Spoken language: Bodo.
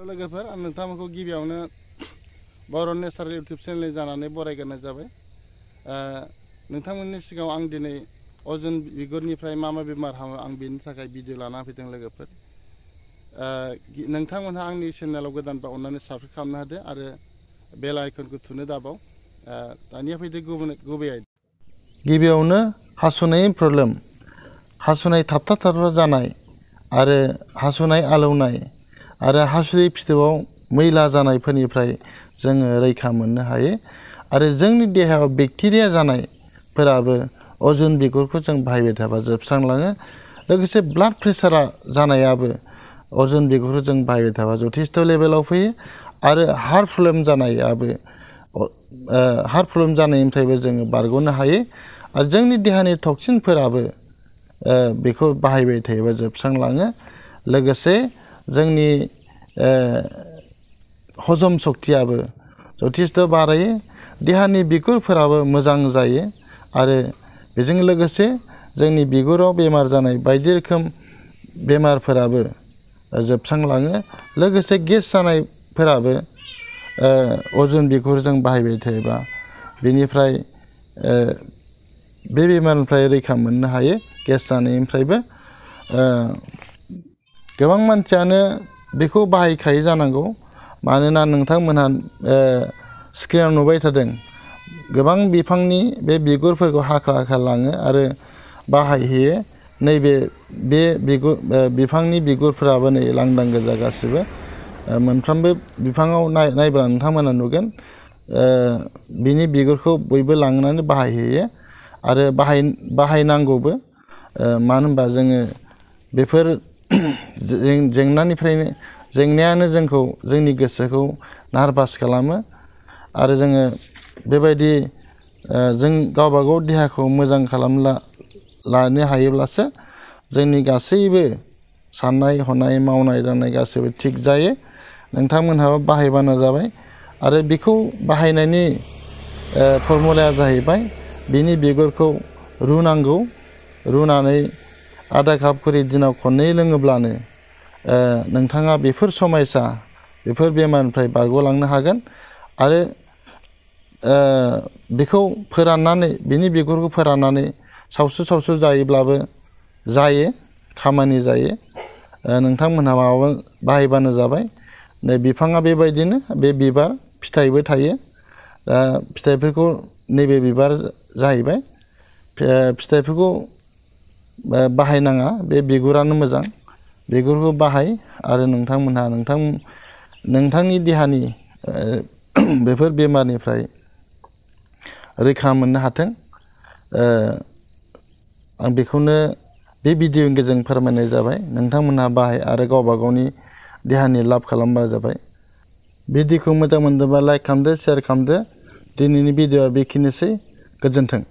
लोगोफोर आं नोंथांमोनखौ गिबियावनो बर' नेचारेल इउटुब चेनेल जानानै बरायग्रोनाय जाबाय। नोंथांमोननि सिगाङाव आं दिनै अजन बिगुरनिफ्राय मा बेमार हामो आं बेनि थाखाय भिडिअ लाना फैदों लोगोफोर। नोंथांमोनहा आंनि चेनेलाव गोदानबा अननानै साबस्क्राइब खालामनो होदो आरो बेल आइकनखौ थुनो दाबाव। दानिया फैदो गुबै आयदा। गिबियावनो हासुनायनि प्रब्लेम, हासुनाय थाबथा जानाय आरो हासुनाय आलौनाय आरो हासुदै फिथोबाव मैला जानायफोरनिफ्राय जोङो रैखा मोननो हायो। आरो जोंनि देहायाव बेक्टेरिया जानायफोराबो अजन बिगुरखौ जों बाहायबाय थाबा जोबस्रांलाङो। लोगोसे ब्लाड प्रेसारा जानायाबो अजन बिगुरखौ जों बाहायबाय थाबा जथेस्थ लेभेलाव फैयो। आरो हार्ट प्रब्लेम जानायाबो हार्ट प्रब्लेम जानायनिफ्रायबो जोङो बारग'नो हायो। आरो जोंनि देहानि टक्सिनफोराबो बेखौ बाहायबाय थायोबा जोबस्रांलाङो। लोगोसे जोंनि हजम सक्तियाबो जथेस्थ बारायो, देहानि बिगुरफोराबो मोजां जायो। आरो बेजों लोगोसे जोंनि बिगुराव बेमार जानाय बायदि रोखोम बेमारफोराबो जोबस्रांलाङो। लोगोसे गेस जानायफोराबो अजन बिगुरजों बाहायबाय थायोबा बेनिफ्राय बे बेमारनिफ्राय रैखा मोननो हायो, गेस जानायनिफ्रायबो। गोबां मानसियानो बेखौ बाहायखायो जानांगौ, मानोना नोंथांमोनहा स्क्रिनाव नुबाय थादों गोबां बिफांनि बे बिगुरफोरखौ हाख्ला लाङो आरो बाहायहैयो। नैबे बे बिफांनि बिगुरफोराबो नै लांदां गोजा गासिबो। मोनफ्रोमबो बिफाङाव नायब्ला नोंथांमोना नुगोन बिनि बिगुरखौ बयबो लांनानै बाहायहैयो आरो बाहायनांगौबो। मानो होनबा जोङो बेफोर जेंनायानो जोंखौ जोंनि गोसोखौ नारभास खालामो। आरो जोङो बेबायदि जों गावबागाव देहाखौ मोजां लानो हायोब्लासो जोंनि गासैबो साननाय हनाय मावनाय दांनाय गासैबो थिग जायो। नोंथांमोनहाबो बाहायबानो जाबाय। आरो बेखौ बाहायनायनि फर्मुलाया जाहैबाय बिनि बिगुरखौ रुनांगौ। रुनानै आधा काप खरि दिनाव खननै लोङोब्लानो नोंथाङा बेफोर समयसा बेफोर बेमारनिफ्राय बारग'लांनो हागोन। आरो बेखौ फोराननानै बिनि बिगुरखौ फोराननानै सावसु जायोब्लाबो जायो, खामानि जायो। नोंथांमोनहा बाहायबानो जाबाय। नै बिफाङा बेबायदिनो बे बिबार फिथाइबो थायो। दा फिथाइफोरखौ नैबे बिबार जाहैबाय। फिथाइफोरखौ बाहायनाङा, बे बिगुरानो मोजां। बिगुरखौ बाहाय आरो नोंथांमोनहा नोंथांनि देहानि बेफोर बेमारनिफ्राय रैखा मोननो हाथों। आं बेखौनो बे भिडिअनि गेजेरजों फोरमायनाय जाबाय। नोंथांमोनहा बाहाय आरो गावबा गावनि देहानि लाब खालामबा जाबाय। भिडिअखौ मोजां मोनदोंबा लाइक खालामदो, शेयार खालामदो। दिनैनि भिडिअआ बेखिनिसै। गोजोन्थों।